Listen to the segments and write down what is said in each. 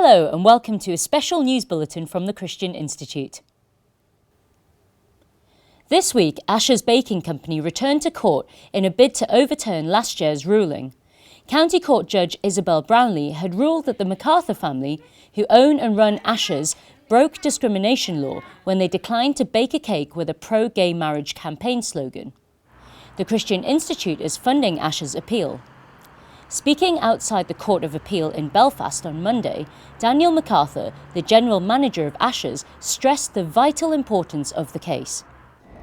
Hello and welcome to a special news bulletin from the Christian Institute. This week, Asher's Baking Company returned to court in a bid to overturn last year's ruling. County Court Judge Isabel Brownlee had ruled that the MacArthur family, who own and run Asher's, broke discrimination law when they declined to bake a cake with a pro-gay marriage campaign slogan. The Christian Institute is funding Asher's appeal. Speaking outside the Court of Appeal in Belfast on Monday, Daniel MacArthur, the General Manager of Asher's, stressed the vital importance of the case.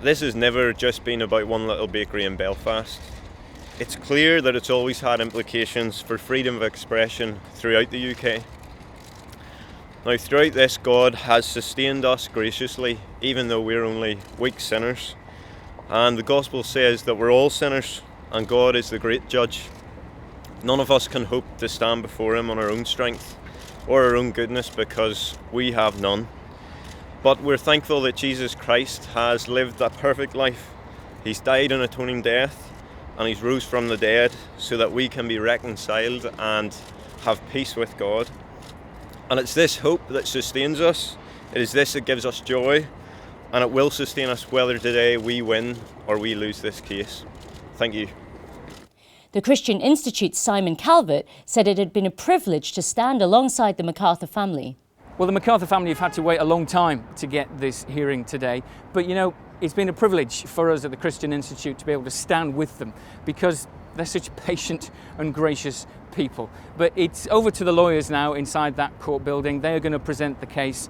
This has never just been about one little bakery in Belfast. It's clear that it's always had implications for freedom of expression throughout the UK. Now, throughout this, God has sustained us graciously, even though we're only weak sinners. And the Gospel says that we're all sinners, and God is the great judge. None of us can hope to stand before Him on our own strength or our own goodness because we have none. But we're thankful that Jesus Christ has lived a perfect life. He's died an atoning death and He's rose from the dead so that we can be reconciled and have peace with God. And it's this hope that sustains us. It is this that gives us joy, and it will sustain us whether today we win or we lose this case. Thank you. The Christian Institute's Simon Calvert said it had been a privilege to stand alongside the MacArthur family. Well, the MacArthur family have had to wait a long time to get this hearing today, but it's been a privilege for us at the Christian Institute to be able to stand with them because they're such patient and gracious people. But it's over to the lawyers now inside that court building. They are going to present the case.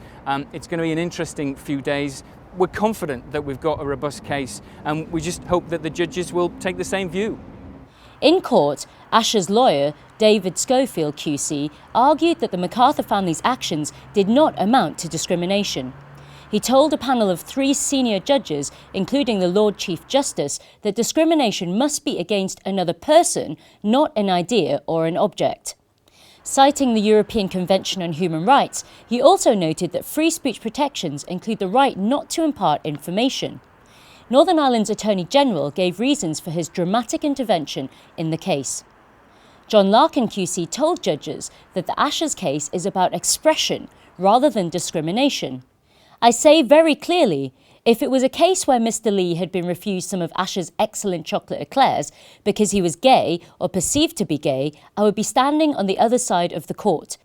It's going to be an interesting few days. We're confident that we've got a robust case, and we just hope that the judges will take the same view. In court, Asher's lawyer, David Schofield QC, argued that the MacArthur family's actions did not amount to discrimination. He told a panel of 3 senior judges, including the Lord Chief Justice, that discrimination must be against another person, not an idea or an object. Citing the European Convention on Human Rights, he also noted that free speech protections include the right not to impart information. Northern Ireland's Attorney General gave reasons for his dramatic intervention in the case. John Larkin QC told judges that the Asher's case is about expression rather than discrimination. I say very clearly, if it was a case where Mr. Lee had been refused some of Asher's excellent chocolate eclairs because he was gay or perceived to be gay, I would be standing on the other side of the court.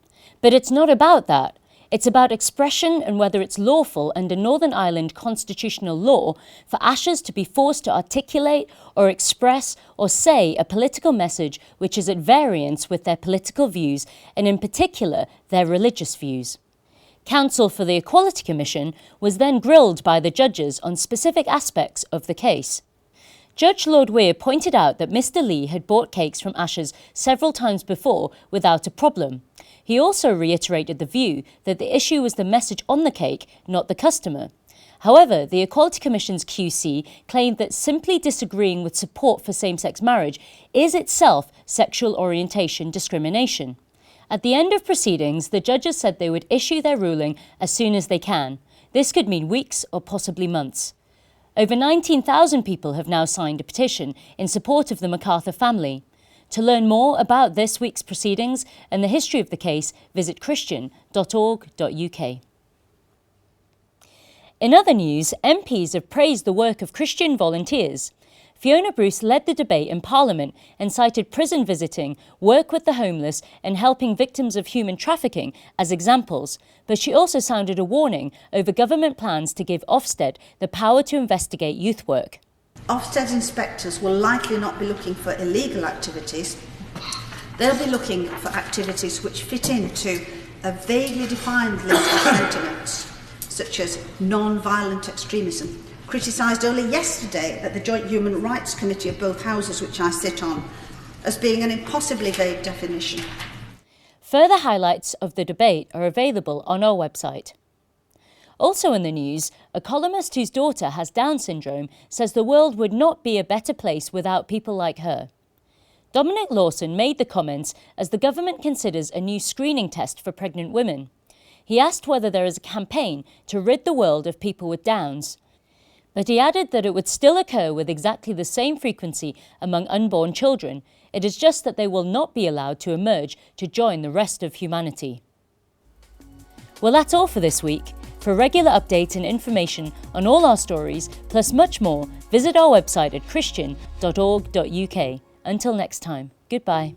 But it's not about that. It's about expression and whether it's lawful under Northern Ireland constitutional law for Asher's to be forced to articulate or express or say a political message which is at variance with their political views and in particular their religious views. Counsel for the Equality Commission was then grilled by the judges on specific aspects of the case. Judge Lord Weir pointed out that Mr. Lee had bought cakes from Asher's several times before without a problem. He also reiterated the view that the issue was the message on the cake, not the customer. However, the Equality Commission's QC claimed that simply disagreeing with support for same-sex marriage is itself sexual orientation discrimination. At the end of proceedings, the judges said they would issue their ruling as soon as they can. This could mean weeks or possibly months. Over 19,000 people have now signed a petition in support of the MacArthur family. To learn more about this week's proceedings and the history of the case, visit christian.org.uk. In other news, MPs have praised the work of Christian volunteers. Fiona Bruce led the debate in Parliament and cited prison visiting, work with the homeless and helping victims of human trafficking as examples, but she also sounded a warning over government plans to give Ofsted the power to investigate youth work. Ofsted inspectors will likely not be looking for illegal activities. They'll be looking for activities which fit into a vaguely defined list of sentiments, such as non-violent extremism, criticised only yesterday at the Joint Human Rights Committee of both houses, which I sit on, as being an impossibly vague definition. Further highlights of the debate are available on our website. Also in the news, a columnist whose daughter has Down syndrome says the world would not be a better place without people like her. Dominic Lawson made the comments as the government considers a new screening test for pregnant women. He asked whether there is a campaign to rid the world of people with Downs. But he added that it would still occur with exactly the same frequency among unborn children. It is just that they will not be allowed to emerge to join the rest of humanity. Well, that's all for this week. For regular updates and information on all our stories, plus much more, visit our website at christian.org.uk. Until next time, goodbye.